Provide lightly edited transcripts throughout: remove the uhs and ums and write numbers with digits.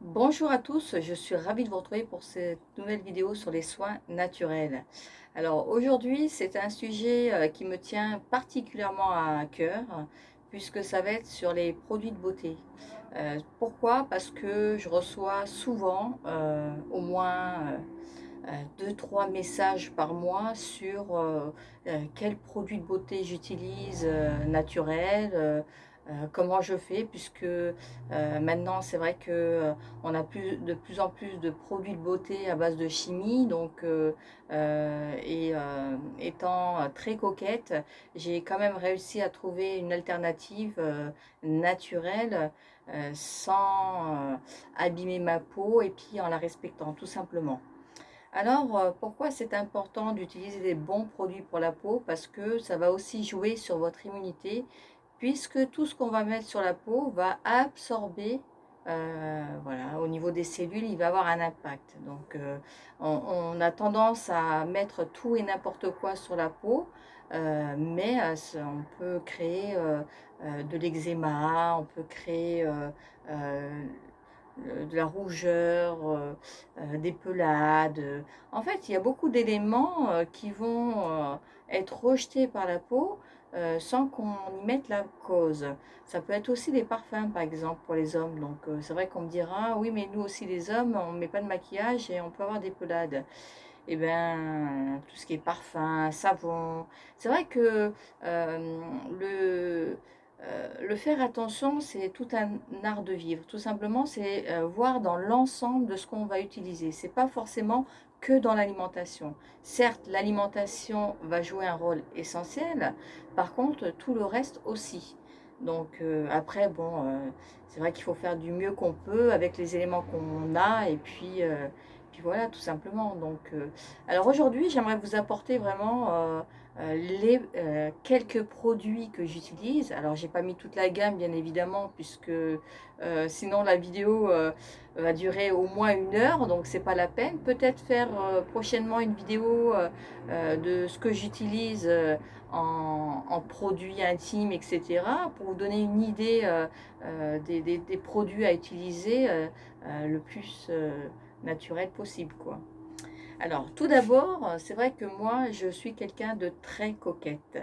Bonjour à tous, je suis ravie de vous retrouver pour cette nouvelle vidéo sur les soins naturels. Alors aujourd'hui, c'est un sujet qui me tient particulièrement à cœur, puisque ça va être sur les produits de beauté. Pourquoi? Parce que je reçois souvent, au moins 2-3 messages par mois sur quels produits de beauté j'utilise naturels, comment je fais puisque maintenant c'est vrai que on a de plus en plus de produits de beauté à base de chimie donc étant très coquette, j'ai quand même réussi à trouver une alternative naturelle sans abîmer ma peau et puis en la respectant tout simplement. Alors, pourquoi c'est important d'utiliser des bons produits pour la peau? Parce que ça va aussi jouer sur votre immunité, puisque tout ce qu'on va mettre sur la peau va absorber, voilà, au niveau des cellules, il va avoir un impact. Donc, on a tendance à mettre tout et n'importe quoi sur la peau, mais on peut créer de l'eczéma, on peut créer de la rougeur, des pelades. En fait, il y a beaucoup d'éléments qui vont être rejetés par la peau sans qu'on y mette la cause. Ça peut être aussi des parfums, par exemple, pour les hommes. Donc, c'est vrai qu'on me dira, oui, mais nous aussi, les hommes, on ne met pas de maquillage et on peut avoir des pelades. Eh bien, tout ce qui est parfum, savon. C'est vrai que le faire attention, c'est tout un art de vivre. Tout simplement, c'est voir dans l'ensemble de ce qu'on va utiliser. C'est pas forcément que dans l'alimentation. Certes, l'alimentation va jouer un rôle essentiel. Par contre, tout le reste aussi. Donc après, bon, c'est vrai qu'il faut faire du mieux qu'on peut avec les éléments qu'on a et puis voilà, tout simplement. Donc, alors aujourd'hui, j'aimerais vous apporter vraiment les quelques produits que j'utilise. Alors, j'ai pas mis toute la gamme, bien évidemment, puisque sinon la vidéo va durer au moins 1 heure, donc c'est pas la peine. Peut-être faire prochainement une vidéo de ce que j'utilise en produits intimes, etc., pour vous donner une idée des produits à utiliser le plus naturel possible, quoi. Alors, tout d'abord, c'est vrai que moi, je suis quelqu'un de très coquette.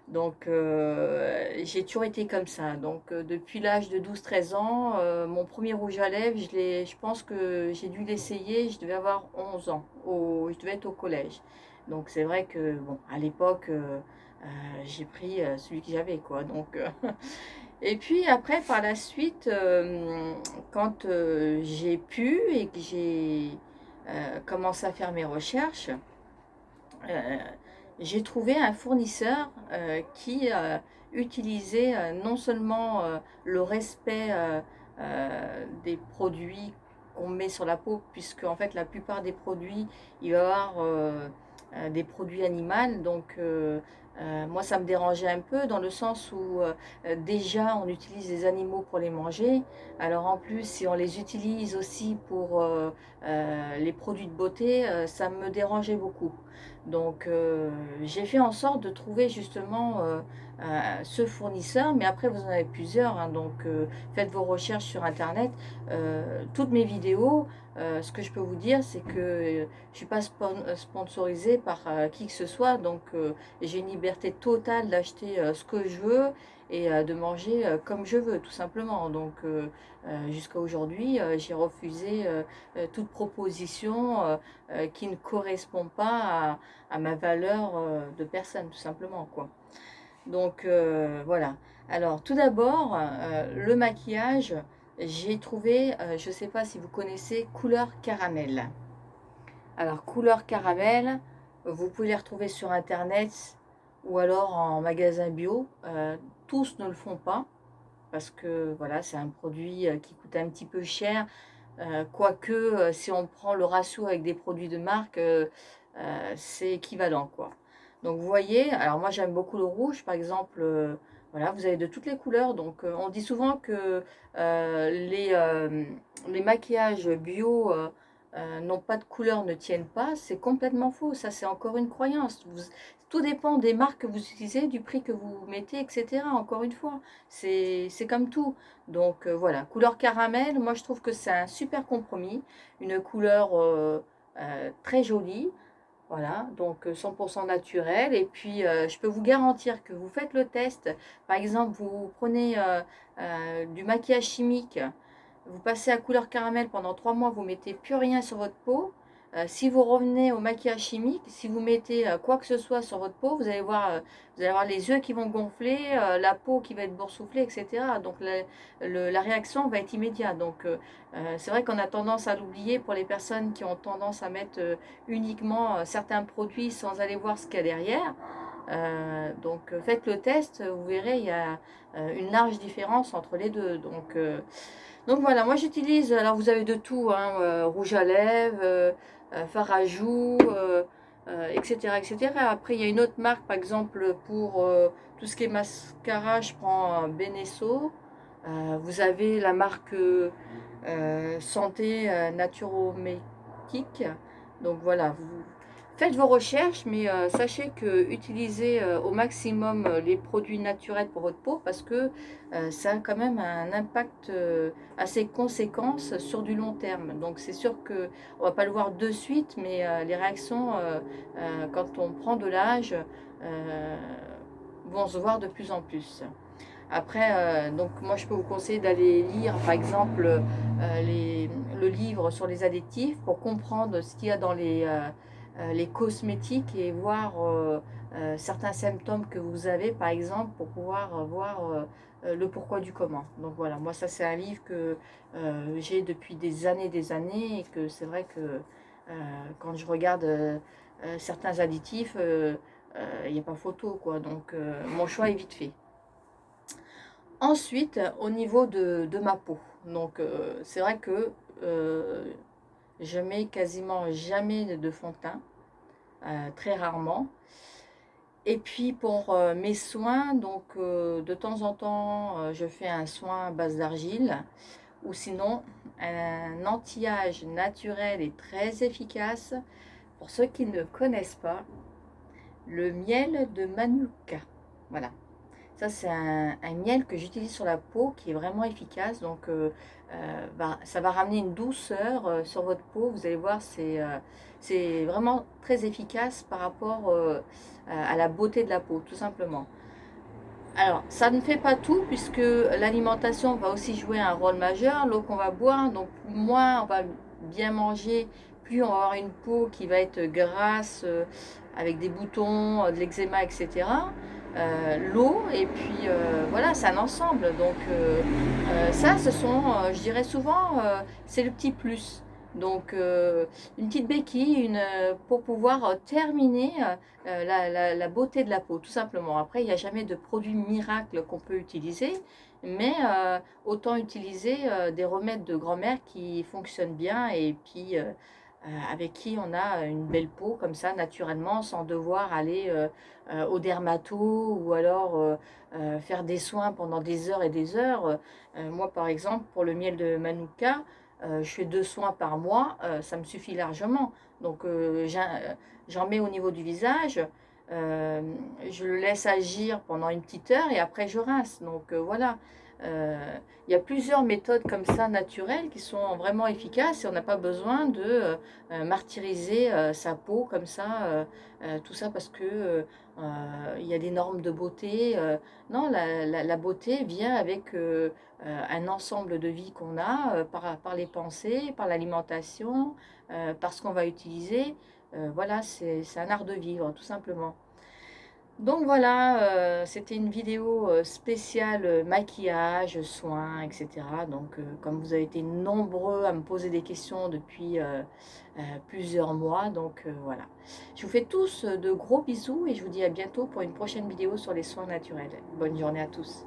Donc, j'ai toujours été comme ça. Donc, depuis l'âge de 12-13 ans, mon premier rouge à lèvres, je pense que j'ai dû l'essayer, je devais avoir 11 ans, je devais être au collège. Donc, c'est vrai que, bon, à l'époque, j'ai pris celui que j'avais, quoi. Donc, et puis après, par la suite, quand j'ai pu et que j'ai commencé à faire mes recherches, euh, j'ai trouvé un fournisseur qui utilisait non seulement le respect des produits qu'on met sur la peau, puisque en fait la plupart des produits, il va y avoir des produits animaux, donc moi ça me dérangeait un peu dans le sens où déjà on utilise des animaux pour les manger, alors en plus si on les utilise aussi pour les produits de beauté, ça me dérangeait beaucoup. Donc j'ai fait en sorte de trouver justement ce fournisseur, mais après vous en avez plusieurs, hein, donc faites vos recherches sur internet. Toutes mes vidéos, ce que je peux vous dire, c'est que je ne suis pas sponsorisée par qui que ce soit, donc j'ai une liberté totale d'acheter ce que je veux et de manger comme je veux, tout simplement. Donc jusqu'à aujourd'hui, j'ai refusé toute proposition qui ne correspond pas à ma valeur de personne, tout simplement, quoi. Donc voilà. Alors tout d'abord, le maquillage, j'ai trouvé, je ne sais pas si vous connaissez, couleur caramel. Alors couleur caramel, vous pouvez les retrouver sur internet ou alors en magasin bio. Tous ne le font pas parce que voilà, c'est un produit qui coûte un petit peu cher. Quoique, si on prend le ratio avec des produits de marque, c'est équivalent, quoi. Donc vous voyez, alors moi j'aime beaucoup le rouge, par exemple, voilà, vous avez de toutes les couleurs. Donc on dit souvent que les maquillages bio n'ont pas de couleur, ne tiennent pas. C'est complètement faux, ça c'est encore une croyance. Tout dépend des marques que vous utilisez, du prix que vous mettez, etc. Encore une fois, c'est comme tout. Donc voilà, couleur caramel, moi je trouve que c'est un super compromis, une couleur très jolie. Voilà, donc 100% naturel. Et puis, je peux vous garantir que vous faites le test. Par exemple, vous prenez du maquillage chimique, vous passez à couleur caramel pendant 3 mois, vous mettez plus rien sur votre peau. Si vous revenez au maquillage chimique, si vous mettez quoi que ce soit sur votre peau, vous allez voir les yeux qui vont gonfler, la peau qui va être boursouflée, etc. Donc la réaction va être immédiate. Donc c'est vrai qu'on a tendance à l'oublier pour les personnes qui ont tendance à mettre uniquement certains produits sans aller voir ce qu'il y a derrière. Donc faites le test, vous verrez, il y a une large différence entre les deux. Donc voilà, moi j'utilise, alors vous avez de tout, hein, rouge à lèvres, fard à joues, etc., etc. Après il y a une autre marque, par exemple pour tout ce qui est mascara, je prends Benesso. Vous avez la marque Santé Naturométique. Donc voilà, vous faites vos recherches, mais sachez que utilisez au maximum les produits naturels pour votre peau parce que ça a quand même un impact assez conséquent sur du long terme. Donc c'est sûr que on va pas le voir de suite, mais les réactions quand on prend de l'âge vont se voir de plus en plus. Après, donc moi je peux vous conseiller d'aller lire par exemple le livre sur les addictifs pour comprendre ce qu'il y a dans les cosmétiques et voir certains symptômes que vous avez par exemple pour pouvoir voir le pourquoi du comment. Donc voilà, moi ça c'est un livre que j'ai depuis des années et que c'est vrai que quand je regarde certains additifs, il n'y a pas photo quoi. Donc mon choix est vite fait. Ensuite, au niveau de ma peau, donc c'est vrai que je mets quasiment jamais de fond de teint, très rarement. Et puis pour mes soins, donc de temps en temps, je fais un soin à base d'argile ou sinon un anti-âge naturel et très efficace. Pour ceux qui ne connaissent pas, le miel de Manuka. Voilà. Ça, c'est un miel que j'utilise sur la peau qui est vraiment efficace. Donc, ça va ramener une douceur sur votre peau. Vous allez voir, c'est vraiment très efficace par rapport à la beauté de la peau, tout simplement. Alors, ça ne fait pas tout puisque l'alimentation va aussi jouer un rôle majeur. L'eau qu'on va boire, donc moins on va bien manger, plus on va avoir une peau qui va être grasse, avec des boutons, de l'eczéma, etc. L'eau, et puis voilà, c'est un ensemble. Donc ça, ce sont, je dirais souvent, c'est le petit plus. Donc une petite béquille pour pouvoir terminer la beauté de la peau, tout simplement. Après, il n'y a jamais de produit miracle qu'on peut utiliser, mais autant utiliser des remèdes de grand-mère qui fonctionnent bien et puis avec qui on a une belle peau comme ça, naturellement, sans devoir aller au dermato ou alors faire des soins pendant des heures et des heures. Moi, par exemple, pour le miel de Manuka, je fais 2 soins par mois, ça me suffit largement. Donc, j'en mets au niveau du visage, euh, je le laisse agir pendant une petite heure et après je rince. Donc, voilà. Il y a plusieurs méthodes comme ça naturelles qui sont vraiment efficaces et on n'a pas besoin de martyriser sa peau comme ça, tout ça parce que il y a des normes de beauté. Non, la beauté vient avec un ensemble de vie qu'on a par les pensées, par l'alimentation, par ce qu'on va utiliser. Voilà, c'est un art de vivre, tout simplement. Donc voilà, c'était une vidéo spéciale maquillage, soins, etc. Donc comme vous avez été nombreux à me poser des questions depuis plusieurs mois, donc voilà. Je vous fais tous de gros bisous et je vous dis à bientôt pour une prochaine vidéo sur les soins naturels. Bonne journée à tous.